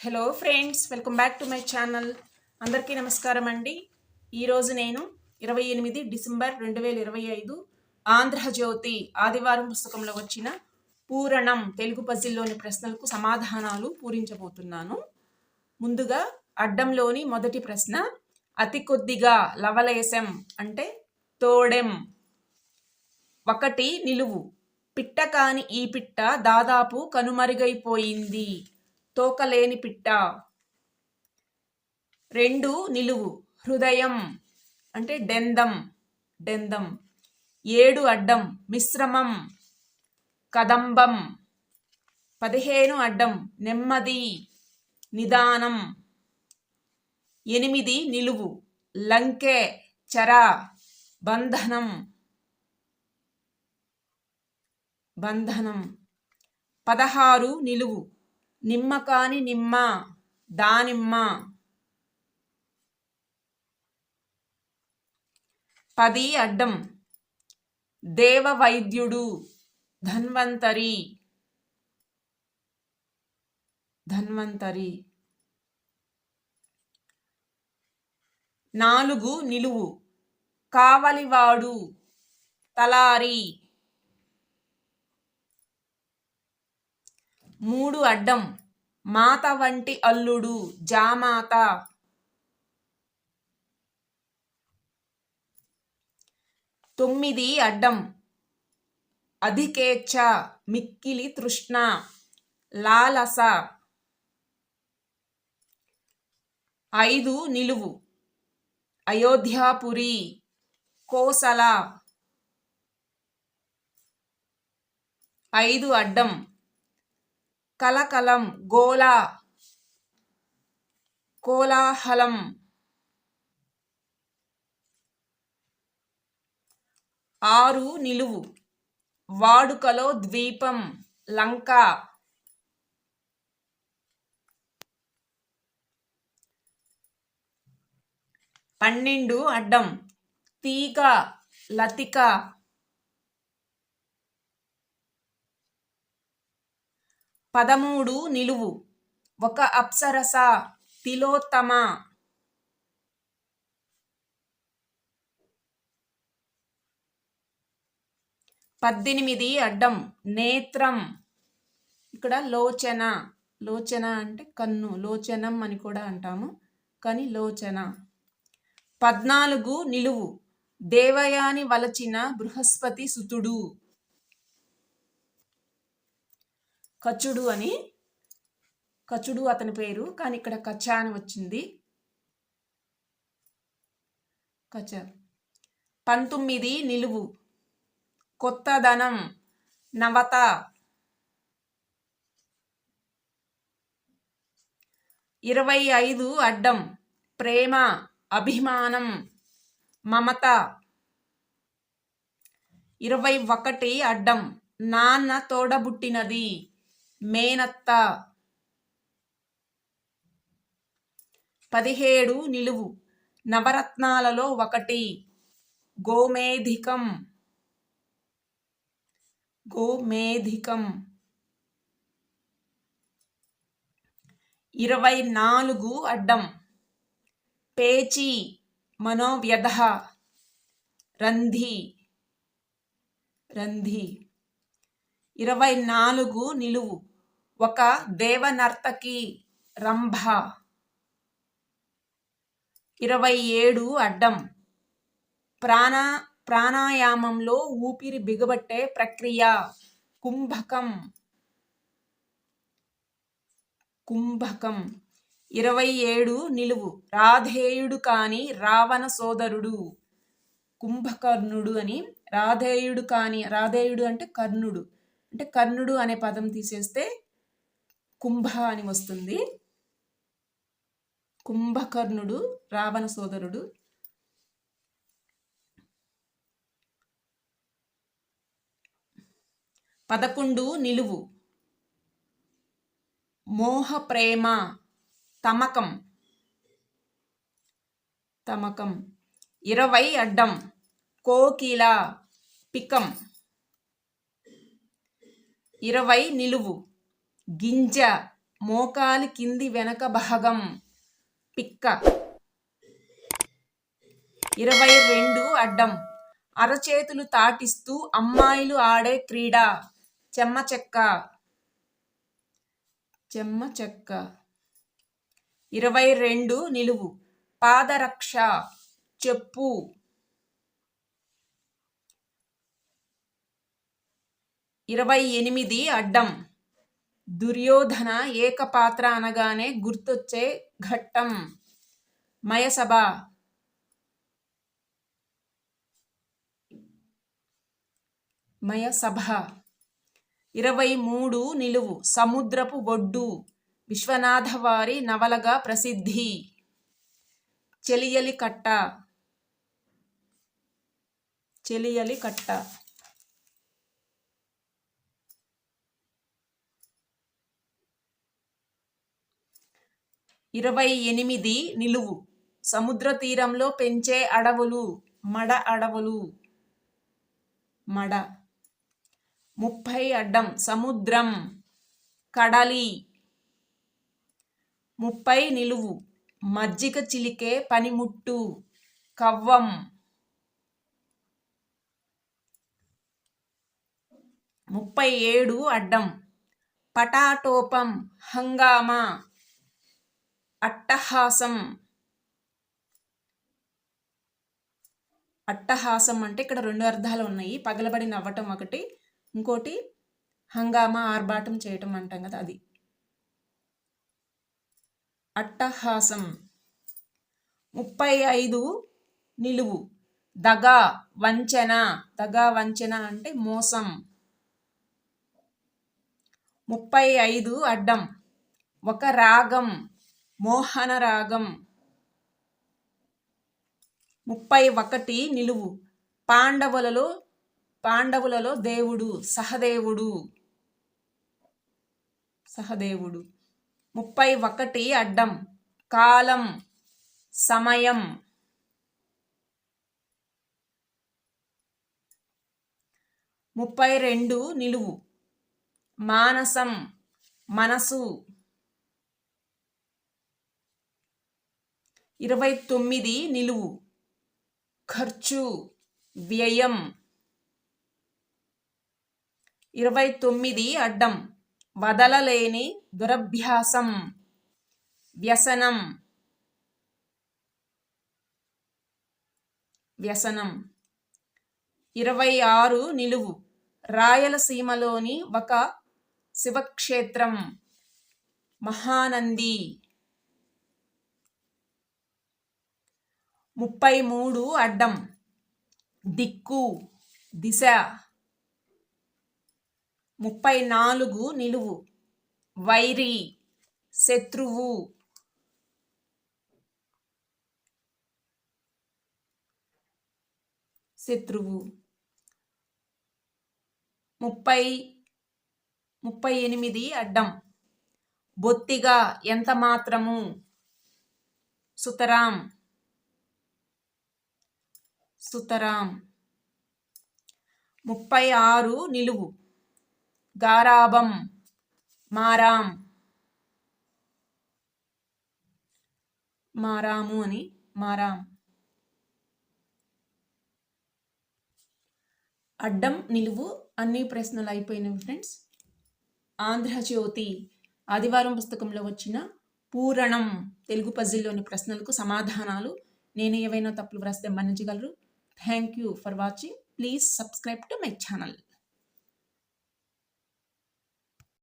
Hello friends, welcome back to my channel. అందరికీ నమస్కారం అండి. ఈరోజు నేను 28 డిసెంబర్ 2025 ఆంధ్రజ్యోతి ఆదివారం పుస్తకంలో వచ్చిన పూరణం తెలుగు పజిల్లోని ప్రశ్నలకు సమాధానాలు పూరించబోతున్నాను. ముందుగా అడ్డంలోని మొదటి ప్రశ్న, అతి కొద్దిగా లవలేశం అంటే తోడెం. 1 నిలువు, పిట్ట కాని ఈ పిట్ట దాదాపు కనుమరుగైపోయింది, తోకలేని పిట్ట. 2 నిలువు, హృదయం అంటే డెందం. 7 అడ్డం, మిశ్రమం, కదంబం. 15 అడ్డం, నెమ్మది, నిదానం. 8 నిలువు, లంకె, చెర, బంధనం. 16 నిలువు, నిమ్మకాని నిమ్మ, దానిమ్మ. 10 అడ్డం, దేవ వైద్యుడు, ధన్వంతరి. 4 నిలువు, కావలివాడు, తలారి. 3 అడ్డం, మాత వంటి అల్లుడు, జామాత. 9 అడ్డం, అధికేచ్ఛ, మిక్కిలి తృష్ణ, లాలస. 5 నిలువు, అయోధ్యాపురి, కోసల. 5 అడ్డం, కలకలం, గోల, కోలాహలం. 6 నిలువు, వాడుకలో ద్వీపం, లంక. 12 అడ్డం, తీగ, లతిక. 13 నిలువు, ఒక అప్సరస, తిలోత్తమ. 18 అడ్డం, నేత్రం. ఇక్కడ లోచన. లోచన అంటే కన్ను, లోచనం అని కూడా అంటాము, కానీ లోచన. 14 నిలువు, దేవయాని వలచిన బృహస్పతి సుతుడు, కచుడు అని. కచుడు అతని పేరు, కానీ ఇక్కడ కచ అని వచ్చింది. కచ. 19 నిలువు, కొత్తదనం, నవత. 25 అడ్డం, ప్రేమ, అభిమానం, మమత. 21 అడ్డం, నాన్న తోడబుట్టినది, మేనత్త. 17 నిలువు, నవరత్నాలలో ఒకటి, గోమేధికం. 24 అడ్డం, పేచి, మనోవ్యధ, రంధి. 24 నిలువు, ఒక దేవనర్తకి, రంభ. 27 అడ్డం, ప్రాణాయామంలో ఊపిరి బిగబట్టే ప్రక్రియ, కుంభకం. 27 నిలువు, రాధేయుడు కాని రావణ సోదరుడు, కుంభకర్ణుడు అని. రాధేయుడు అంటే కర్ణుడు, అంటే కర్ణుడు అనే పదం తీసేస్తే కుంభ అని వస్తుంది. కుంభకర్ణుడు, రావణ సోదరుడు. 11 నిలువు, మోహ ప్రేమ, తమకం. 20 అడ్డం, కోకిల, పికం. 20 నిలువు, గింజ, మోకాలి కింది వెనక భాగం పిక్క. 22 అడ్డం. అరచేతులు తాకిస్తూ అమ్మాయిలు ఆడే క్రీడ చెమ్మచెక్క. 22 నిలువు. పాదరక్ష చెప్పు. 28 అడ్డం. దుర్యోధన ఏకపాత్ర అనగానే గుర్తొచ్చే ఘట్టం మయసభ. 23 నిలువు. సముద్రపు ఒడ్డు విశ్వనాథవారి నవలగా ప్రసిద్ధి. చెలియలి కట్ట. 28 నిలువు. సముద్ర తీరంలో పెంచే అడవులు మడ అడవులు. 30 అడ్డం. సముద్రం కడలి. 30 నిలువు. మజ్జిగ చిలికే పనిముట్టు కవ్వం. 37 అడ్డం. పటాటోపం హంగామా అట్టహాసం. అట్టహాసం అంటే ఇక్కడ 2 అర్థాలు ఉన్నాయి. పగలబడి నవ్వటం ఒకటి, ఇంకోటి హంగామా ఆర్భాటం చేయటం అంటాం కదా, అది అట్టహాసం. 35 నిలువు. దగా వంచన. దగా వంచన అంటే మోసం. 35 అడ్డం. ఒక రాగం మోహన రాగం. 31 నిలువు. పాండవులలో దేవుడు సహదేవుడు. 31 అడ్డం. కాలం సమయం. 32 నిలువు. మానసం మనసు. 29 నిలువు. ఖర్చు వ్యయం. 29 అడ్డం. వదలలేని దురభ్యాసం వ్యసనం. 26 నిలువు. రాయలసీమలోని ఒక శివక్షేత్రం మహానంది. 33 అడ్డం. దిక్కు దిశ. 34 నిలువు. వైరి శత్రువు. 38 అడ్డం. బొత్తిగా ఎంత మాత్రము సుతరాం. 36 నిలువు. గారాబం మారాము అని మారాం. అడ్డం నిలువు అన్ని ప్రశ్నలు అయిపోయినవి ఫ్రెండ్స్. ఆంధ్రజ్యోతి ఆదివారం పుస్తకంలో వచ్చిన పూరణం తెలుగు పజిల్లోని ప్రశ్నలకు సమాధానాలు. నేను ఏవైనా తప్పులు వ్రాస్తే మన్నించగలరు. Thank you for watching. Please subscribe to my channel.